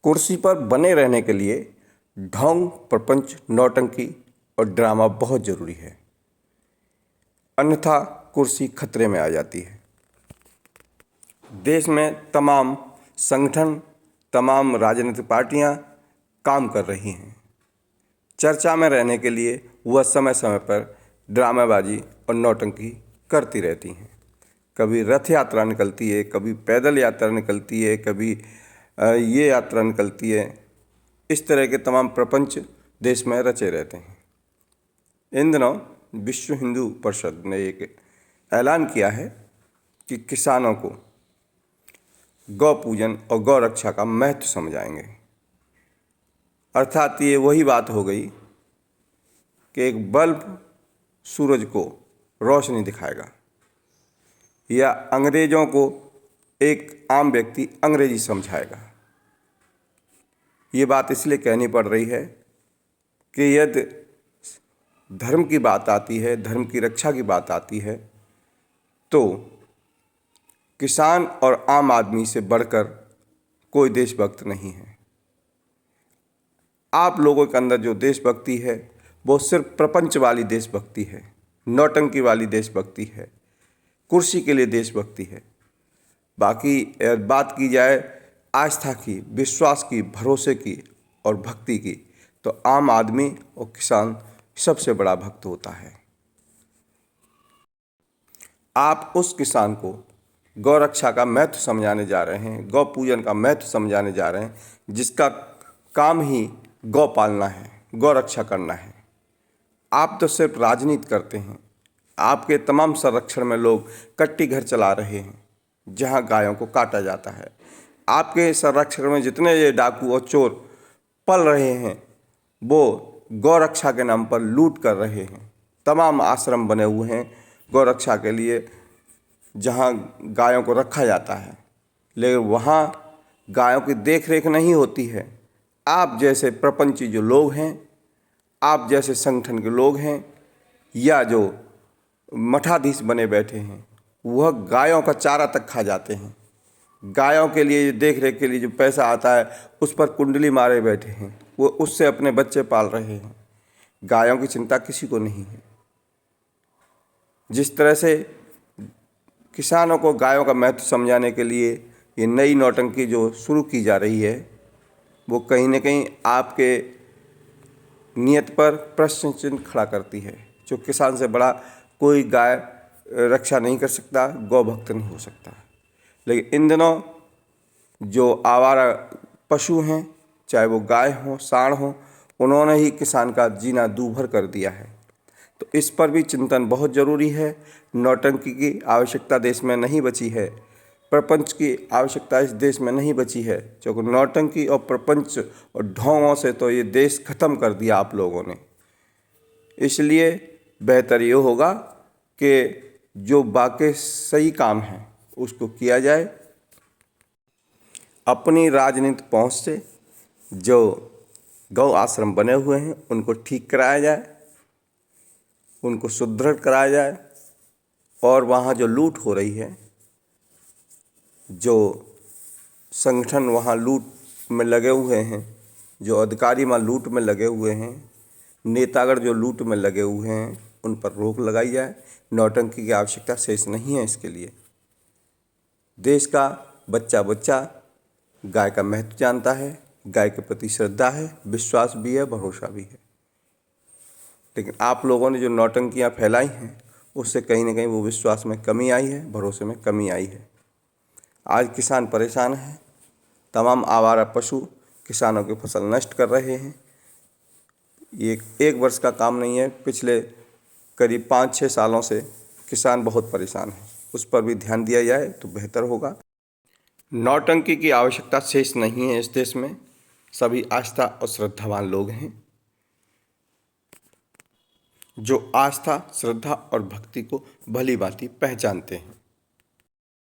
कुर्सी पर बने रहने के लिए ढोंग, प्रपंच, नौटंकी और ड्रामा बहुत ज़रूरी है, अन्यथा कुर्सी खतरे में आ जाती है। देश में तमाम संगठन, तमाम राजनीतिक पार्टियां काम कर रही हैं। चर्चा में रहने के लिए वह समय समय पर ड्रामेबाजी और नौटंकी करती रहती हैं। कभी रथ यात्रा निकलती है, कभी पैदल यात्रा निकलती है, कभी ये यात्रा निकलती है। इस तरह के तमाम प्रपंच देश में रचे रहते हैं। इन दिनों विश्व हिंदू परिषद ने एक ऐलान किया है कि किसानों को गौ पूजन और गौ रक्षा का महत्व समझाएंगे। अर्थात ये वही बात हो गई कि एक बल्ब सूरज को रोशनी दिखाएगा या अंग्रेज़ों को एक आम व्यक्ति अंग्रेजी समझाएगा। ये बात इसलिए कहनी पड़ रही है कि यदि धर्म की बात आती है, धर्म की रक्षा की बात आती है, तो किसान और आम आदमी से बढ़कर कोई देशभक्त नहीं है। आप लोगों के अंदर जो देशभक्ति है वो सिर्फ प्रपंच वाली देशभक्ति है, नौटंकी वाली देशभक्ति है, कुर्सी के लिए देशभक्ति है। बाकी बात की जाए आस्था की, विश्वास की, भरोसे की और भक्ति की, तो आम आदमी और किसान सबसे बड़ा भक्त होता है। आप उस किसान को गौ रक्षा का महत्व समझाने जा रहे हैं, गौ पूजन का महत्व समझाने जा रहे हैं, जिसका काम ही गौ पालना है, गौ रक्षा करना है। आप तो सिर्फ राजनीति करते हैं। आपके तमाम संरक्षण में लोग कट्टी घर चला रहे हैं जहां गायों को काटा जाता है। आपके संरक्षण में जितने ये डाकू और चोर पल रहे हैं वो गौ रक्षा के नाम पर लूट कर रहे हैं। तमाम आश्रम बने हुए हैं गौ रक्षा के लिए जहां गायों को रखा जाता है, लेकिन वहां गायों की देख रेख नहीं होती है। आप जैसे प्रपंची जो लोग हैं, आप जैसे संगठन के लोग हैं या जो मठाधीश बने बैठे हैं, वह गायों का चारा तक खा जाते हैं। गायों के लिए देख रेख के लिए जो पैसा आता है उस पर कुंडली मारे बैठे हैं, वो उससे अपने बच्चे पाल रहे हैं। गायों की चिंता किसी को नहीं है। जिस तरह से किसानों को गायों का महत्व समझाने के लिए ये नई नौटंकी जो शुरू की जा रही है, वो कहीं न कहीं आपके नियत पर प्रश्न चिन्ह खड़ा करती है। जो किसान से बड़ा कोई गाय रक्षा नहीं कर सकता, गौ भक्त नहीं हो सकता। लेकिन इन दिनों जो आवारा पशु हैं, चाहे वो गाय हो, सांड हो, उन्होंने ही किसान का जीना दूभर कर दिया है। तो इस पर भी चिंतन बहुत ज़रूरी है। नौटंकी की आवश्यकता देश में नहीं बची है, प्रपंच की आवश्यकता इस देश में नहीं बची है, क्योंकि नौटंकी और प्रपंच और ढोंगों से तो ये देश ख़त्म कर दिया आप लोगों ने। इसलिए बेहतर ये होगा कि जो बाकी सही काम है उसको किया जाए। अपनी राजनीतिक पहुंच से जो गौ आश्रम बने हुए हैं उनको ठीक कराया जाए, उनको सुदृढ़ कराया जाए, और वहाँ जो लूट हो रही है, जो संगठन वहाँ लूट में लगे हुए हैं, जो अधिकारी वहाँ लूट में लगे हुए हैं, नेतागण जो लूट में लगे हुए हैं, उन पर रोक लगाई जाए। नौटंकी की आवश्यकता शेष नहीं है इसके लिए। देश का बच्चा बच्चा गाय का महत्व जानता है, गाय के प्रति श्रद्धा है, विश्वास भी है, भरोसा भी है। लेकिन आप लोगों ने जो नौटंकियाँ फैलाई हैं उससे कहीं ना कहीं वो विश्वास में कमी आई है, भरोसे में कमी आई है। आज किसान परेशान हैं। तमाम आवारा पशु किसानों की फसल नष्ट कर रहे हैं। ये एक वर्ष का काम नहीं है, पिछले करीब 5-6 सालों से किसान बहुत परेशान हैं। उस पर भी ध्यान दिया जाए तो बेहतर होगा। नौटंकी की आवश्यकता शेष नहीं है इस देश में। सभी आस्था और श्रद्धावान लोग हैं जो आस्था, श्रद्धा और भक्ति को भली भांति पहचानते हैं।